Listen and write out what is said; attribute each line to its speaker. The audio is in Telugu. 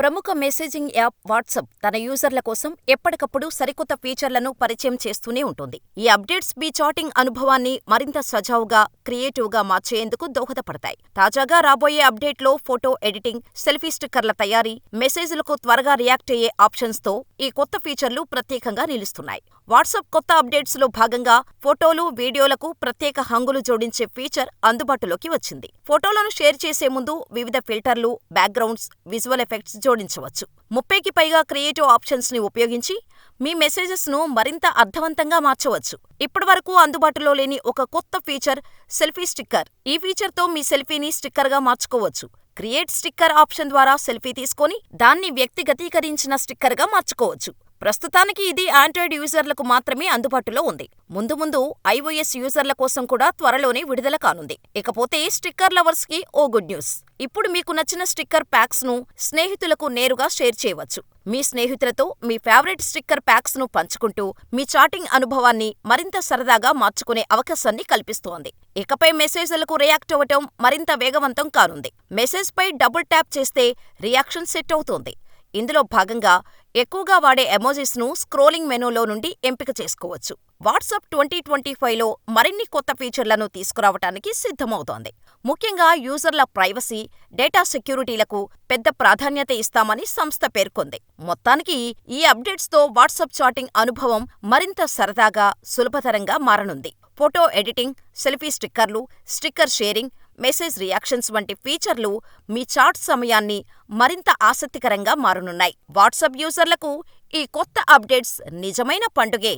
Speaker 1: ప్రముఖ మెసేజింగ్ యాప్ వాట్సాప్ తన యూజర్ల కోసం ఎప్పటికప్పుడు సరికొత్త ఫీచర్లను పరిచయం చేస్తూనే ఉంటుంది. ఈ అప్డేట్స్ మీ చాటింగ్ అనుభవాన్ని మరింత సజావుగా, క్రియేటివ్గా మార్చేందుకు దోహదపడతాయి. తాజాగా రాబోయే అప్డేట్లో ఫోటో ఎడిటింగ్, సెల్ఫీ స్టిక్కర్ల తయారీ, మెసేజ్లకు త్వరగా రియాక్ట్ అయ్యే ఆప్షన్స్తో ఈ కొత్త ఫీచర్లు ప్రత్యేకంగా నిలుస్తున్నాయి. వాట్సాప్ కొత్త అప్డేట్స్లో భాగంగా ఫోటోలు, వీడియోలకు ప్రత్యేక హంగులు జోడించే ఫీచర్ అందుబాటులోకి వచ్చింది. ఫోటోలను షేర్ చేసే ముందు వివిధ ఫిల్టర్లు, బ్యాక్గ్రౌండ్స్, విజువల్ ఎఫెక్ట్స్ జోడించవచ్చు. 30కి పైగా క్రియేటివ్ ఆప్షన్స్ని ఉపయోగించి మీ మెసేజెస్ను మరింత అర్థవంతంగా మార్చవచ్చు. ఇప్పటివరకు అందుబాటులో లేని ఒక కొత్త ఫీచర్ సెల్ఫీ స్టిక్కర్. ఈ ఫీచర్తో మీ సెల్ఫీని స్టిక్కర్గా మార్చుకోవచ్చు. క్రియేట్ స్టిక్కర్ ఆప్షన్ ద్వారా సెల్ఫీ తీసుకొని దాన్ని వ్యక్తిగతీకరించిన స్టిక్కర్గా మార్చుకోవచ్చు. ప్రస్తుతానికి ఇది ఆండ్రాయిడ్ యూజర్లకు మాత్రమే అందుబాటులో ఉంది. ముందు ముందు ఐఓఎస్ యూజర్ల కోసం కూడా త్వరలోనే విడుదల కానుంది. ఇకపోతే స్టిక్కర్ లవర్స్ కి ఓ గుడ్ న్యూస్. ఇప్పుడు మీకు నచ్చిన స్టిక్కర్ ప్యాక్స్ ను స్నేహితులకు నేరుగా షేర్ చేయవచ్చు. మీ స్నేహితులతో మీ ఫేవరెట్ స్టిక్కర్ ప్యాక్స్ ను పంచుకుంటూ మీ చాటింగ్ అనుభవాన్ని మరింత సరదాగా మార్చుకునే అవకాశాన్ని కల్పిస్తోంది. ఇకపై మెసేజ్లకు రియాక్ట్ అవ్వటం మరింత వేగవంతం కానుంది. మెసేజ్ పై డబుల్ ట్యాప్ చేస్తే రియాక్షన్ సెట్ అవుతోంది. ఇందులో భాగంగా ఎక్కువగా వాడే ఎమోజిస్ను స్క్రోలింగ్ మెనూలో నుండి ఎంపిక చేసుకోవచ్చు. వాట్సాప్ 2025లో మరిన్ని కొత్త ఫీచర్లను తీసుకురావటానికి సిద్ధమవుతోంది. ముఖ్యంగా యూజర్ల ప్రైవసీ, డేటా సెక్యూరిటీలకు పెద్ద ప్రాధాన్యత ఇస్తామని సంస్థ పేర్కొంది. మొత్తానికి ఈ అప్డేట్స్తో వాట్సాప్ చాటింగ్ అనుభవం మరింత సరదాగా, సులభతరంగా మారనుంది. ఫోటో ఎడిటింగ్, సెల్ఫీ స్టిక్కర్లు, స్టిక్కర్ షేరింగ్, మెసేజ్ రియాక్షన్స్ వంటి ఫీచర్లు మీ చాట్ సమయాన్ని మరింత ఆసక్తికరంగా మారనున్నాయి. వాట్సాప్ యూజర్లకు ఈ కొత్త అప్డేట్స్ నిజమైన పండుగే.